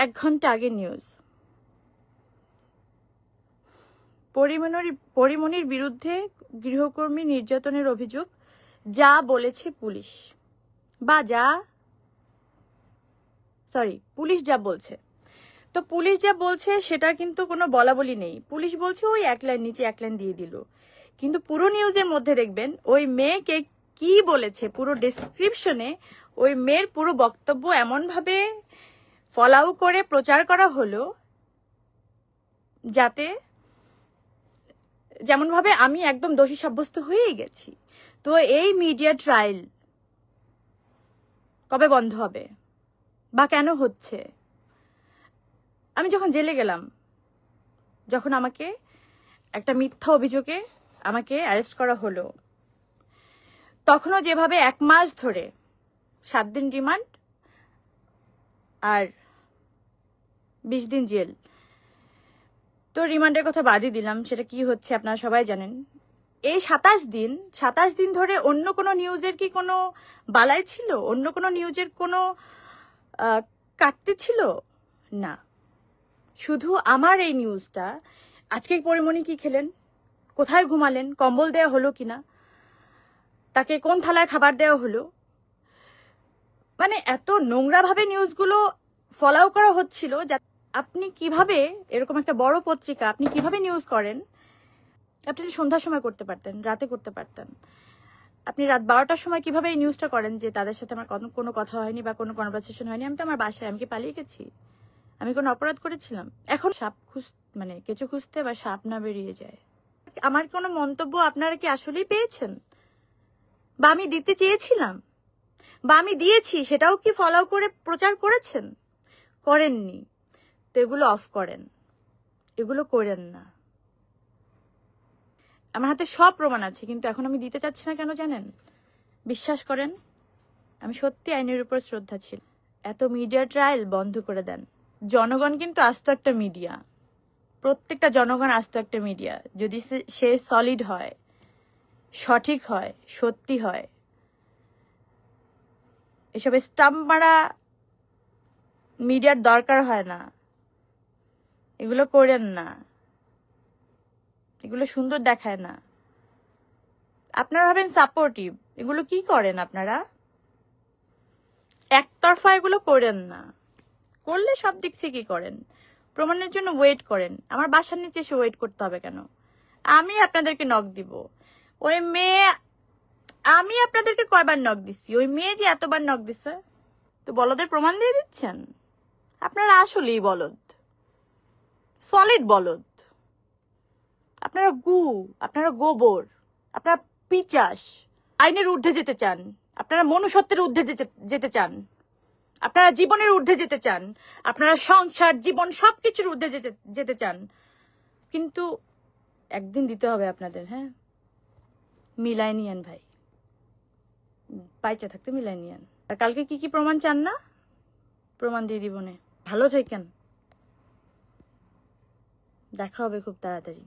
1 ঘন্টা আগে নিউজ, পরিমণির বিরুদ্ধে গৃহকর্মী নির্যাতনের অভিযোগ, যা বলেছে পুলিশ, বা পুলিশ যা বলছে। তো পুলিশ যা বলছে সেটা কিন্তু কোনো বলা বলি নেই। পুলিশ বলছে ওই 1 লাইন নিচে 1 লাইন দিয়ে দিল, কিন্তু পুরো নিউজের মধ্যে দেখবেন ওই মেয়েকে কি বলেছে, পুরো ডেসক্রিপশনে ওই মেয়ের পুরো বক্তব্য এমনভাবে ফলাও করে প্রচার করা হলো, যাতে যেমনভাবে আমি একদম দোষী সাব্যস্ত হয়েই গেছি। তো এই মিডিয়া ট্রায়াল কবে বন্ধ হবে বা কেন হচ্ছে? আমি যখন জেলে গেলাম, যখন আমাকে একটা মিথ্যা অভিযোগে আমাকে অ্যারেস্ট করা হলো, তখনও যেভাবে 1 মাস ধরে 7 দিন রিমান্ড আর 20 দিন জেল, তো রিমান্ডের কথা বাদই দিলাম, সেটা কি হচ্ছে আপনারা সবাই জানেন। এই 27 দিন ধরে অন্য কোনো নিউজের কি কোনো বালাই ছিল? অন্য কোনো নিউজের কোনো কাটতে ছিল না, শুধু আমার এই নিউজটা। আজকে পরিমণি কি খেলেন, কোথায় ঘুমালেন, কম্বল দেওয়া হলো কিনা, তাকে কোন থালায় খাবার দেওয়া হলো, মানে এত নোংরাভাবে নিউজগুলো ফলাও করা হচ্ছিল। আপনি কিভাবে এরকম একটা বড় পত্রিকা, আপনি কিভাবে নিউজ করেন? আপনি সন্ধ্যার সময় করতে পারতেন, রাতে করতে পারতেন। আপনি রাত 12টার সময় কিভাবে এই নিউজটা করেন যে তাদের সাথে আমার কোনো কথা হয়নি বা কোনো কনভারসেশন হয়নি? আমি তো আমার বাসায়, আমি কি পালিয়ে গেছি? আমি কোনো অপরাধ করেছিলাম? এখন সাপ কেঁচো খুঁজতে বা সাপ না বেরিয়ে যায়। আমার কোনো মন্তব্য আপনারা কি আসলেই পেয়েছেন, বা আমি দিতে চেয়েছিলাম, বা আমি দিয়েছি, সেটাও কি ফলো করে প্রচার করেছেন? করেননি। তো এগুলো অফ করেন, এগুলো করেন না। আমার হাতে সব প্রমাণ আছে, কিন্তু এখন আমি দিতে চাচ্ছি না। কেন জানেন? বিশ্বাস করেন, আমি সত্যি আইনের উপর শ্রদ্ধা ছিল। এত মিডিয়া ট্রায়াল বন্ধ করে দেন। জনগণ কিন্তু আস্ত একটা মিডিয়া, প্রত্যেকটা জনগণ আস্ত একটা মিডিয়া। যদি সে সলিড হয়, সঠিক হয়, সত্যি হয়, এসব স্টাম্প মারা মিডিয়ার দরকার হয় না। এগুলো করেন না, এগুলো সুন্দর দেখায় না। আপনারা ভাবেন সাপোর্টিভ, এগুলো কি করেন আপনারা? একতরফা এগুলো করেন না, করলে সব দিক থেকে করেন। প্রমাণের জন্য ওয়েট করেন। আমার বাসার নিচে এসে ওয়েট করতে হবে কেন? আমি আপনাদেরকে নক দিব। ওই মেয়ে, আমি আপনাদেরকে কয়বার নক দিচ্ছি? ওই মেয়ে যে এতবার নক দিছে, তো বলদের প্রমাণ দিয়ে দিচ্ছেন? আপনারা আসলেই বলদ, সলিড বলদ। আপনারা আপনারা গোবর, আপনারা পিচাস। আইনের ঊর্ধ্বে যেতে চান, আপনারা মনুষ্যত্বের ঊর্ধ্বে যেতে চান, আপনারা জীবনের ঊর্ধ্বে যেতে চান, আপনারা সংসার, জীবন, সবকিছুর ঊর্ধ্বে যেতে চান। কিন্তু একদিন দিতে হবে আপনাদের। হ্যাঁ, মিলাই নিয়েন ভাই, বাইচা থাকতে মিলাই নিয়েন। আর কালকে কি কি প্রমাণ চান না? প্রমাণ দিয়ে দিব নে। ভালো থাকেন, দেখা হবে খুব তাড়াতাড়ি।